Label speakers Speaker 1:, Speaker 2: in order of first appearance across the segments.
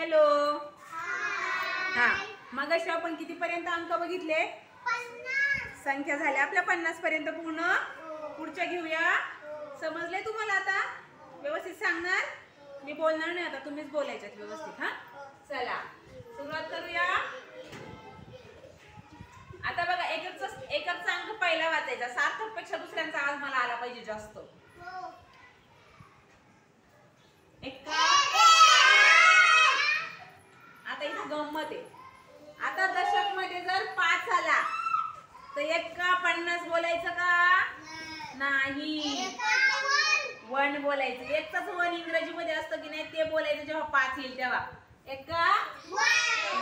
Speaker 1: Hello. हा, मगाशी आपण कितीपर्यंत अंक बघितले?
Speaker 2: 50.
Speaker 1: संख्या झाल्या आपल्या 50 पर्यंत पूर्ण. पुढच्या घेऊया. समजले तुम्हाला? आता व्यवस्थित सांगणार, मी बोलणार नाही आता, तुम्हीच बोलायच्यात व्यवस्थित. हा, चला सुरुवात करूया. आता बघा, एकच अंक पहिला वाचायचा. सार्थक पेक्षा दुसऱ्यांचा आज मला आला पाहिजे जास्त. आता इथे गंमत आहे. आता दशक मध्ये जर 5 आला तर 1 का 50 बोलायचं का? नाही, 1 बोलायचं. 1चाच 1 इंग्रजी मध्ये असतं की नाही, ते बोलायचं जेव्हा 5 येईल तेव्हा. 1 का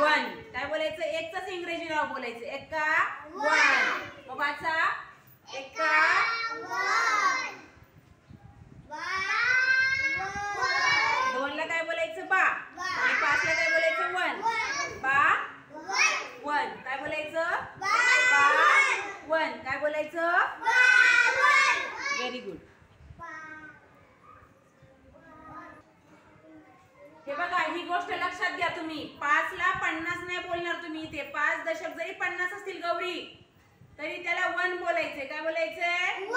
Speaker 1: 1 काय बोलायचं? 1चाच इंग्रजी नाव बोलायचं. 1 का 1. मग वाचा. 1 का 2 ला काय बोलायचं? बा. आणि 5 ला काय बोलायचं? 1. बा 1 काय बोलायचं? बा 1 काय बोलायचं? Very good. हे बघा, ही गोष्ट लक्षात घ्या तुम्ही. 5 ला 50 नाही बोलणार तुम्ही इथे. 5 दशक जरी 50 असतील गौरी, तरी त्याला 1 बोलायचे. काय बोलायचे? 1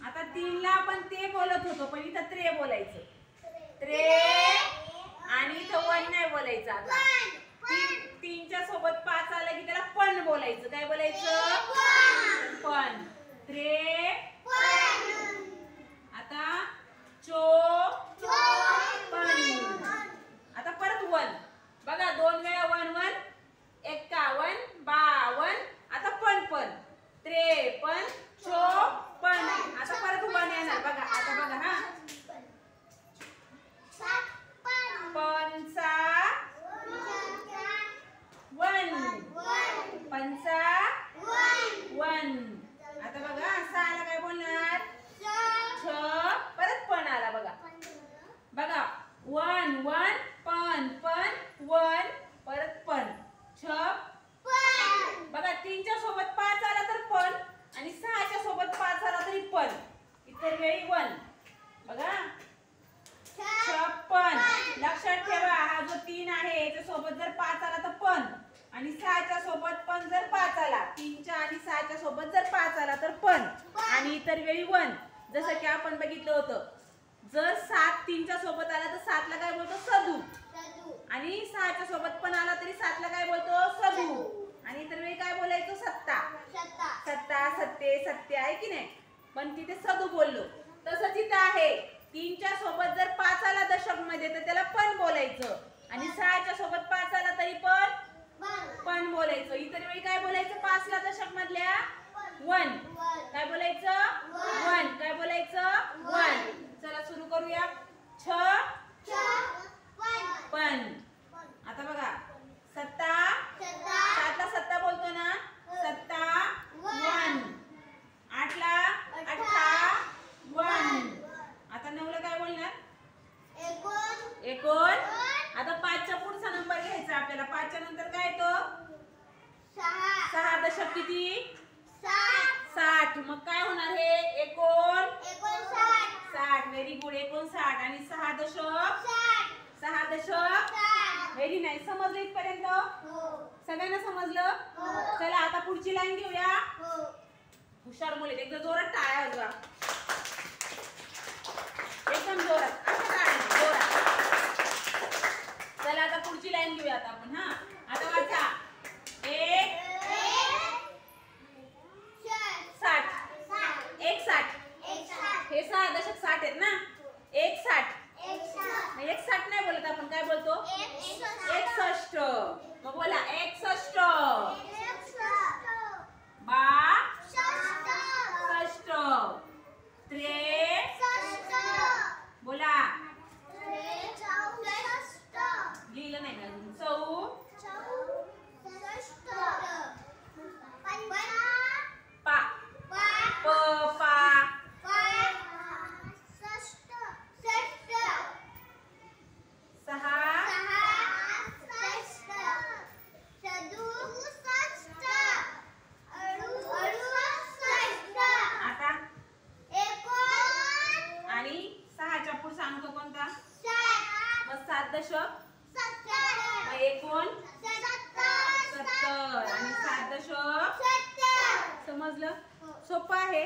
Speaker 1: आता 3 ला आपण ते बोलत होतो, पण इथं 3 बोलायचं. 3 आणि इथं 1 नाही बोलायचं. आता 3च्या सोबत 5 आलं की त्याला पण बोलायचं. काय बोलायचं? पण. 3 आता पण. आता परत 1. बघा, 2 वेळा 1 1. 51 52. आता पण 53 54. आता परत 1 येणार. बघा आता बघा. हा, पंचा 1 पंचा 1. आता बघा, 6 ला काय बोलणार? परत पण आला. बघा बघा, 1 1 पण 1 परत पण 6. बघा, 3च्या सोबत 5 आला तर पण, आणि 6च्या सोबत 5 आला तरी पण. इतर वेळी 1. बघा, 56. लक्षात ठेवा, हा जो 3 आहे याच्या सोबत जर 5 आला तर पण, आणि 6च्या सोबत पण जर 5 आला, 3च्या आणि 6च्या सोबत जर 5 आला तर पण, आणि इतर वेळी 1. जसं की आपण बघितलं होतं, जर 7 3च्या सोबत आला तर 7 ला काय बोलतो? सदू. आणि 6च्या सोबत पण आला तरी 7 ला काय बोलतो? सदू. आणि इतर वेळी काय बोलायचं? सत्ता. सत्य आहे की नाही? पण तिथे सदू बोललो. तसंच इथं आहे. 3च्या सोबत जर 5 आला दशक मध्ये तर त्याला पण बोलायचं, आणि 6च्या सोबत 5 आला तरी पण बोलायचं. इतर वेळी काय बोलायचं? 5 ला दशक मधल्या 1 काय बोलायचं? 1 काय बोलायचं? 1. चला सुरू करूया. पण. आता बघा, 7 ला सत्ता बोलतो ना, 1. 8 ला 1. आता 9 ला काय बोलणार? 1. आता 5च्या पुढचा नंबर घ्यायचा आपल्याला. 5च्या नंतर काय येतो? 6 दशक किती? 60. मग काय होणार? हे 59. Very good. 59 आणि 6 दशक 6 दशक. Very nice. समजलं इथपर्यंत? सगळ्यांना समजलं? चला आता पुढची लाईन घेऊया. हुशार मुले, एकदा जोरात टाळ्या वाजवा. एकदम जोरात. असं टाळ्या जोरात. चला आता पुढची लाईन घेऊया आता आपण. हा, आता वाचा. 1 60. 160. हे 6 दशक 60 आहेत ना. 160. 160 नाही बोलत आपण. काय बोलतो? 61. मग बोला 61. 62. 63. बोला. लिहिलं नाही का अजून? 64. दशक
Speaker 2: 70.
Speaker 1: मग एकोण 70 आणि 7 दशक
Speaker 2: 70.
Speaker 1: समजलं? सोपं आहे,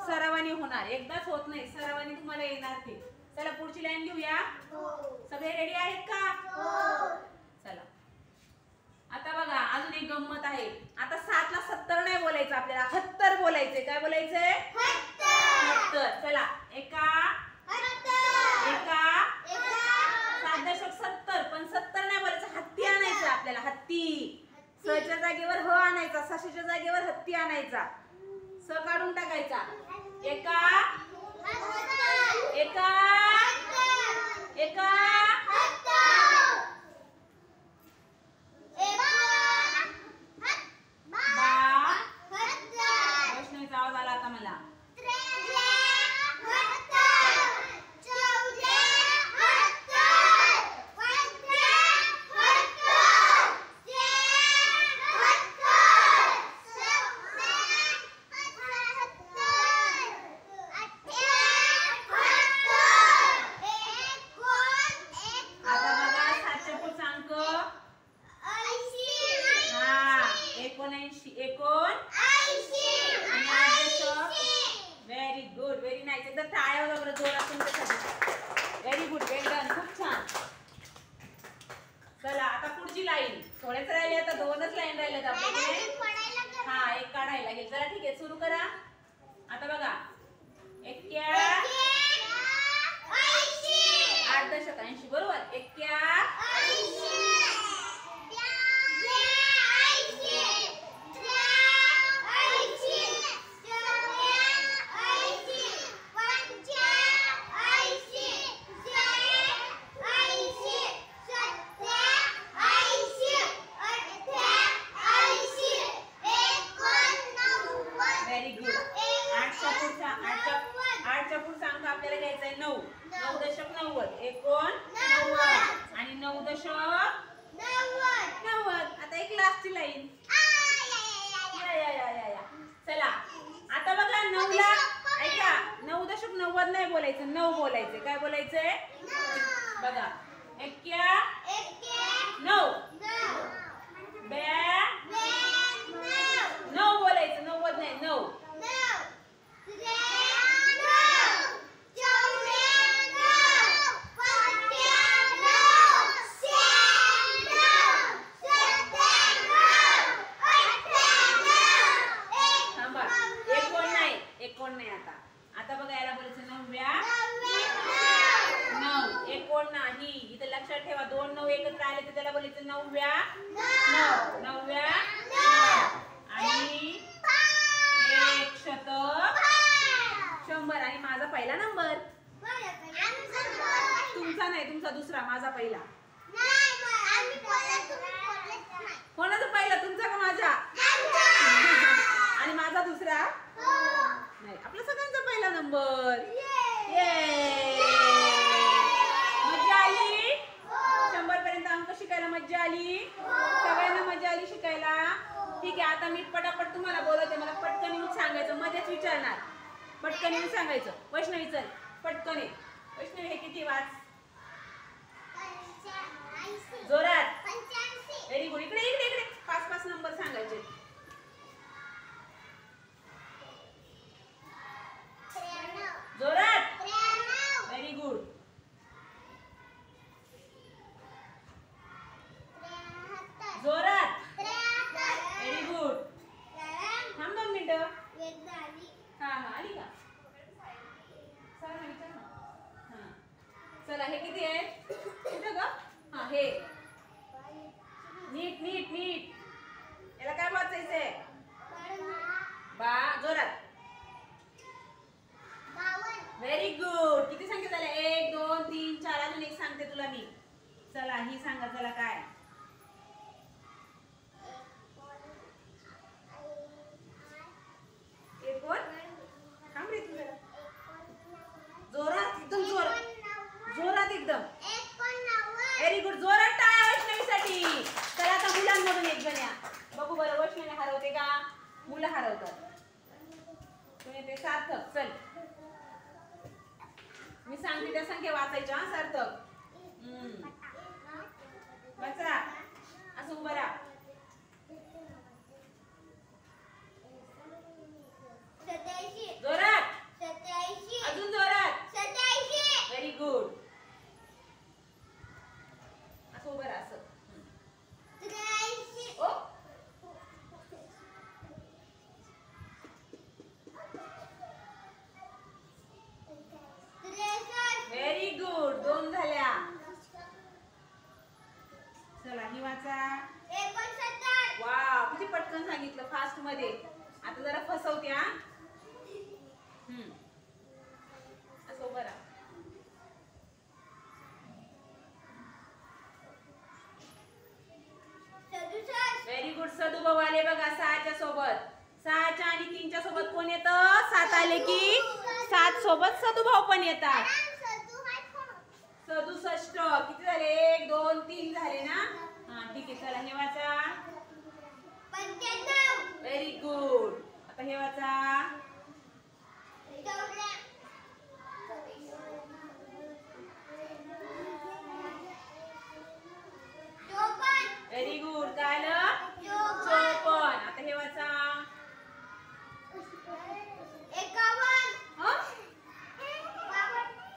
Speaker 1: सरावाने होणार, एकदाच होत नाही, सरावाने तुम्हाला येणार ते. चला पुढची लाईन घेऊया. सगळे रेडी आहेत का? चला आता बघा अजून एक गंमत आहे. आता 7 ला 70 नाही बोलायचं, आपल्याला 70 बोलायचंय. काय बोलायचंय? 70. चला एका 7 दशक 70, पण 70 नाही बोलायचं, हत्ती आणायचं आपल्याला. हत्ती. सच्या जागेवर ह आणायचा, सशाच्या जागेवर हत्ती आणायचा. स काढून टाकायचा. एका एका एका वैष्णवीचा आवाज आला आता मला. आता बघा 7 च्या पुढचा अंक 79 एकोण आणि 8 दशक. Very good, very nice. एकदा टाळ्या वाजवा बरं जोरात तुमच्यासाठी. व्हेरी गुड, वेल डन, खूप छान. चला आता पुढची लाईन. थोडेच राहिले, आता 2च लाईन राहिल्यात आपल्याकडे. हा, एक काढायला लागेल. चला ठीक आहे, सुरू करा. आता बघा 8 दशक 80 बरोबर. 8च्या पुढचा अंक आपल्याला घ्यायचा आहे 9. 9 दशक 90 एकोण 90 आणि 9 दशक 90. आता एक लास्टची लाईन. या. चला आता बघा 9 ला ऐका, 9 दशक 90 नाही बोलायचं, 9 बोलायचं. काय बोलायचंय? बघा 9 9 बोलायचं, 90 नाही, 9. एकोण नाही. आता बघा याला बोलायचं 9 एकोण नाही. इथे लक्षात ठेवा, 2 9 एकत्र आले तर त्याला बोलायचं 9 आणि 1 शतक 100 आणि माझा पहिला नंबर. तुमचा नाही, तुमचा दुसरा, माझा पहिला. कोणाचा पहिला, तुमचा का माझा? आणि माझा दुसरा नाही, आपला सगळ्यांचा पहिला नंबर. मज्जा आली? 100 पर्यंत अंक शिकायला मज्जा आली? सगळ्यांना मज्जा आली शिकायला? ठीक आहे, आता मी पटापट तुम्हाला बोलवते. मला पटकन येऊन सांगायचं, मध्येच विचारणार. पटकन येऊन सांगायचं. वैष्णवी चल पटकन ये. वैष्णवी हे किती वाच? जोरात. Very good. इकडे 5 नंबर सांगायचे. जोरात. Very good. जोरात. Very good. थांब 2 मिनिटं. हा आली का? चला हे किती आहेत? कुठं ग? हा हे. नीट. याला काय वाचायचंय? जोरात. Very good. किती संख्या झाल्या? 1 2 3 4. अजून एक सांगते तुला मी. चला ही सांगा. चला काय? एकोण. थांब रे तुला. जोरात, एकदम जोरात एकदम. Very good. जोरात टाळ्या वैष्णवीसाठी. चला आता मुलांमधून एक जण या. बघू बरं वैष्णवी हरवते का? मुलं हरवतात. तुम्ही ते सार्थक. चल मी सांगते त्या संख्या वाचायच्या. सार्थक. वाचा. असं उभं राहा.
Speaker 2: 87
Speaker 1: जोरात.
Speaker 2: 87
Speaker 1: अजून जोरात.
Speaker 2: 87
Speaker 1: व्हेरी गुड. असं उभं राहा. असं
Speaker 2: 83
Speaker 1: ओ व्हेरी गुड. 2 झाल्या. चला ही वाचा.
Speaker 2: 69
Speaker 1: वाव किती पटकन सांगितलं, फास्ट मध्ये. आता जरा फसवते हा. असं उभं राहा. Very good. सदू भाऊ आले बघा 6च्या सोबत. 6च्या आणि 3च्या सोबत कोण येतं? 7 आले की 7 सोबत सदू भाऊ पण येतात. 67. किती झाले? 1 2 3 झाले ना. हा ठीक आहे. चला हे वाचा.
Speaker 2: 95
Speaker 1: व्हेरी गुड. आता हे वाचा.
Speaker 2: 54
Speaker 1: व्हेरी गुड. काय आलं? 54. आता हे वाचा.
Speaker 2: 51
Speaker 1: हं?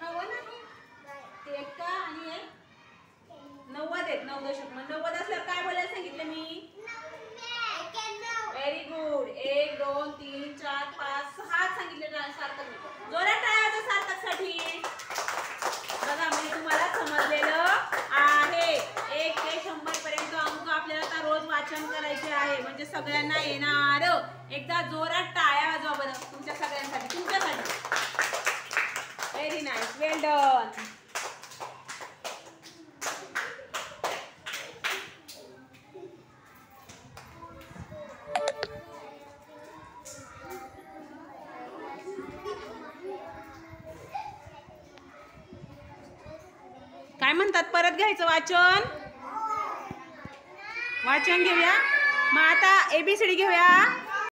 Speaker 1: हा वन आहे. ते एक का आणि एक 90 आहेत. 9 दशक. मग 90 असल्यावर काय बोलायला सांगितलं मी?
Speaker 2: 91
Speaker 1: व्हेरी गुड. 1 2 3 4 5 6 सांगितले सार्थक मी. जोरात टाळ्या सार्थकसाठी. बघा म्हणजे तुम्हाला समजलेलं आहे. 1 ते 100 पर्यंत अंक आपल्याला आता रोज वाचन करायचे आहे. म्हणजे सगळ्यांना येणार. एकदा जोरात टाळ्या वाजवा बरं तुमच्या सगळ्यांसाठी, तुमच्यासाठी. Very nice. Well done. काय म्हणतात? परत घ्यायचं वाचन. वाचन घेऊया. मग आता ABCD घेऊया.